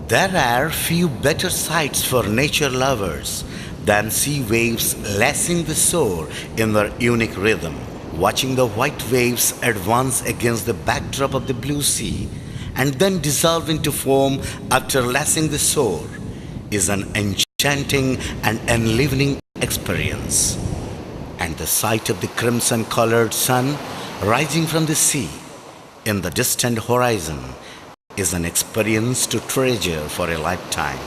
There are few better sights for nature lovers than sea waves lashing the shore in their unique rhythm. Watching the white waves advance against the backdrop of the blue sea and then dissolve into foam after lashing the shore is an enchanting and enlivening experience. And the sight of the crimson-colored sun rising from the sea in the distant horizon is an experience to treasure for a lifetime.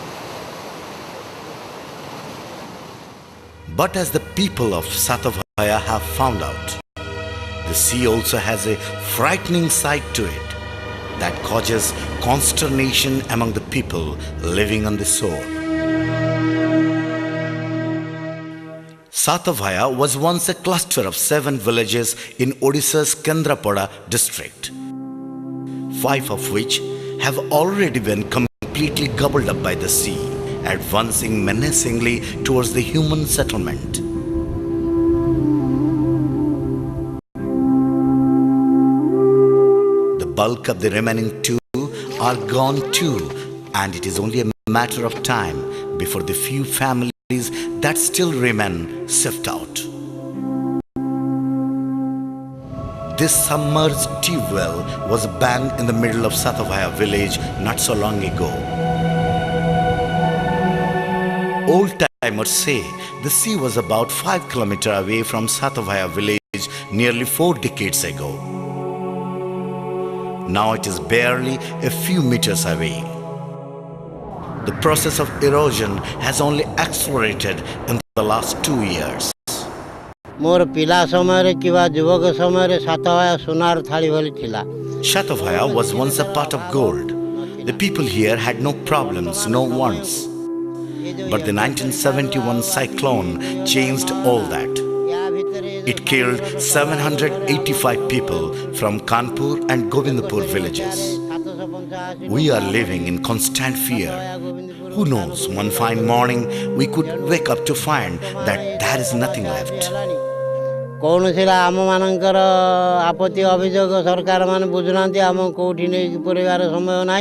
But as the people of Satabhaya have found out, the sea also has a frightening side to it that causes consternation among the people living on the shore. Satabhaya was once a cluster of 7 villages in Odisha's Kendrapada district, 5 of which have already been completely gobbled up by the sea, advancing menacingly towards the human settlement. The bulk of the remaining 2 are gone too, and it is only a matter of time before the few families that still remain sift out. This submerged tube well was banged in the middle of Satabhaya village not so long ago. Old-timers say the sea was about 5 kilometers away from Satabhaya village nearly 4 decades ago. Now it is barely a few meters away. The process of erosion has only accelerated in the last 2 years. मोर पिला समय किवा युवक समय सातभाया सोनार थाली भली थिला. Satabhaya was once a pot of gold. The people here had no problems, no wants. But the 1971 cyclone changed all that. It killed 785 people from Kanpur and Govindpur villages. We are living in constant fear. Who knows, one fine morning we could wake up to find that there is nothing left. कौन सिला आम मानकर आपत्ति अभियोग सरकार मान बुझुना आम कौटी नहीं परिवार समय ना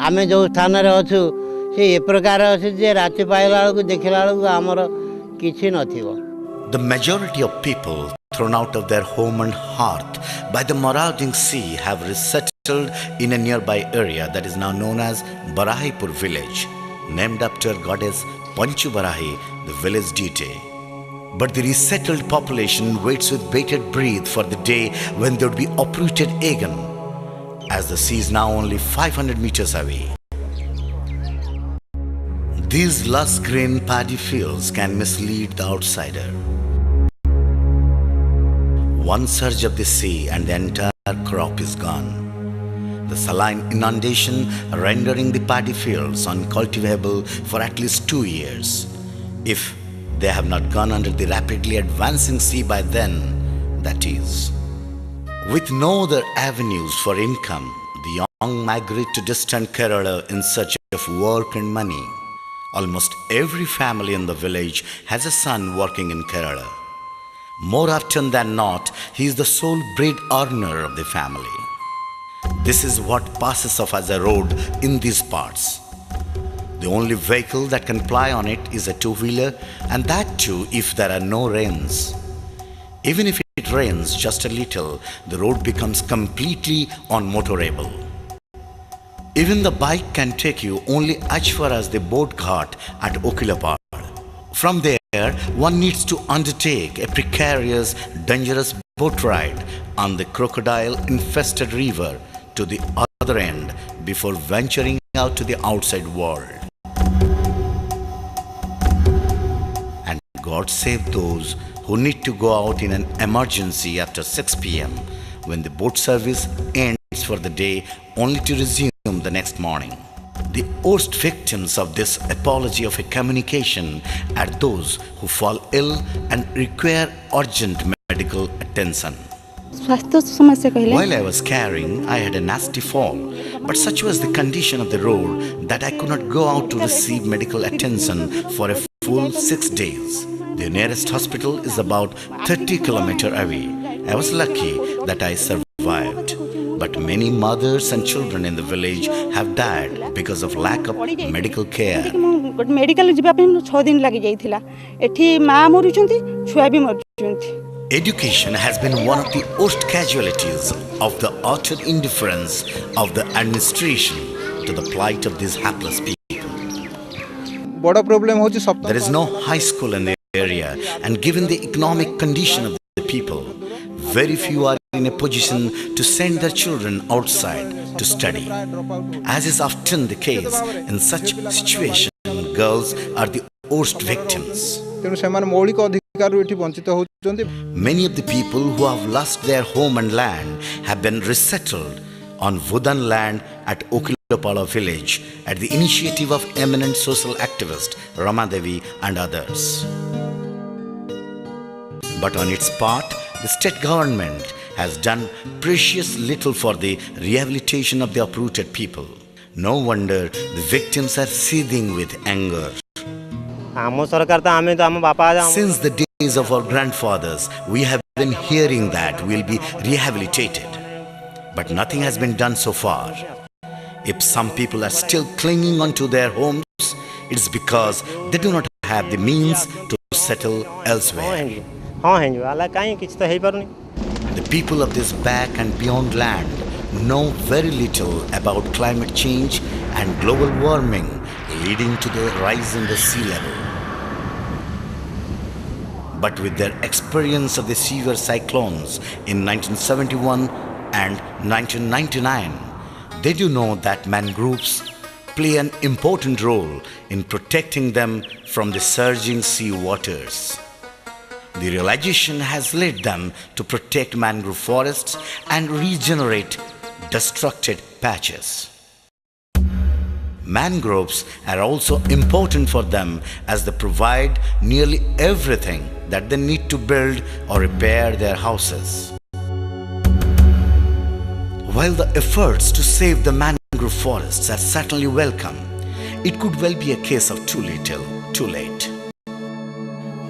आम जो स्थान अच्छु से ए प्रकार अच्छे जे राति पाइला देखला आमर किछि नथिबो. The majority of people thrown out of their home and hearth by the marauding sea have resettled in a nearby area that is now known as Barahipur village, named after goddess Panchu Barahi, the village deity. But the resettled population waits with bated breath for the day when they would be uprooted again, as the sea is now only 500 meters away. These lush green paddy fields can mislead the outsider. One surge of the sea and the entire crop is gone. The saline inundation rendering the paddy fields uncultivable for at least 2 years. If they have not gone under the rapidly advancing sea by then, that is. With no other avenues for income, the young migrate to distant Kerala in search of work and money. Almost every family in the village has a son working in Kerala. More often than not, he is the sole bread earner of the family. This is what passes off as a road in these parts. The only vehicle that can ply on it is a two-wheeler, and that too if there are no rains. Even if it rains just a little, the road becomes completely unmotorable. Even the bike can take you only as far as the boat ghat at Okilapad. From there, one needs to undertake a precarious, dangerous boat ride on the crocodile-infested river to the other end before venturing out to the outside world. And God save those who need to go out in an emergency after 6 p.m. when the boat service ends for the day only to resume the next morning. The worst victims of this apology of a communication are those who fall ill and require urgent medical attention. While I was carrying, I had a nasty fall, but such was the condition of the road that I could not go out to receive medical attention for a full 6 days. The nearest hospital is about 30 kilometers away. I was lucky that I survived, but Many mothers and children in the village have died because of lack of medical care. Medical जीवा पे 6 दिन लागि जाइथिला एठी मां मरुचंती छुआ भी मरुचंती. Education has been one of the worst casualties of the utter indifference of the administration to the plight of these hapless people. बड़ा problem होची सप्तम. There is no high school in the area, and given the economic condition of the people, very few are in a position to send their children outside to study. As is often the case in such situation, girls are the worst victims. तेनु सेमान मौलिक अधिकार एठी वंचित होचंती. Many of the people who have lost their home and land have been resettled on wooden land at Okilopala village at the initiative of eminent social activist Rama Devi and others. But on its part, the state government has done precious little for the rehabilitation of the uprooted people. No wonder the victims are seething with anger. Since the days of our grandfathers, we have been hearing that we'll be rehabilitated. But nothing has been done so far. If some people are still clinging onto their homes, it's because they do not have the means to settle elsewhere. The people of this back and beyond land know very little about climate change and global warming leading to the rise in the sea level. But with their experience of the severe cyclones in 1971 and 1999, they do know that mangroves play an important role in protecting them from the surging sea waters. The realization has led them to protect mangrove forests and regenerate destructed patches. Mangroves are also important for them as they provide nearly everything that they need to build or repair their houses. While the efforts to save the mangrove forests are certainly welcome, it could well be a case of too little, too late.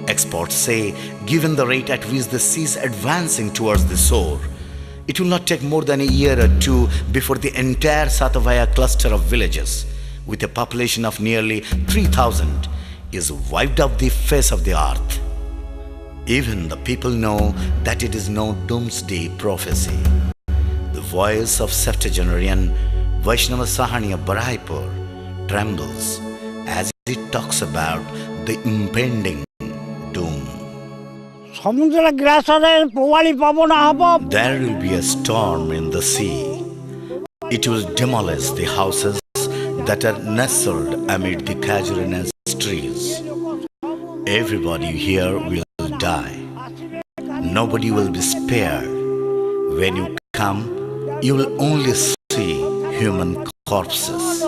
Experts say, given the rate at which the sea is advancing towards the shore, it will not take more than a year or two before the entire Satabhaya cluster of villages, with a population of nearly 3,000, is wiped off the face of the earth. Even the people know that it is no doomsday prophecy. The voice of septuagenarian Vaishnava Sahani of Baraipur trembles as it talks about the impending doom. There will be a storm in the sea. It will demolish the houses that are nestled amid the casuarina's trees. Everybody here will die. Nobody will be spared. When you come, you will only see human corpses.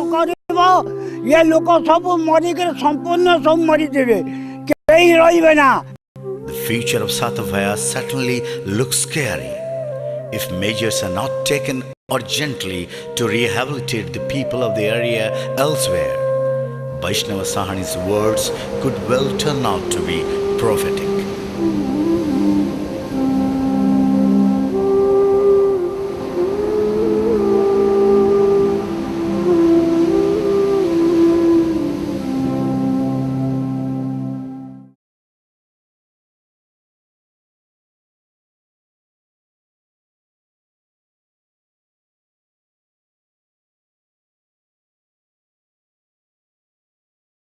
The future of Satabhaya certainly looks scary if measures are not taken urgently to rehabilitate the people of the area elsewhere. Vaishnava Sahani's words could well turn out to be prophetic.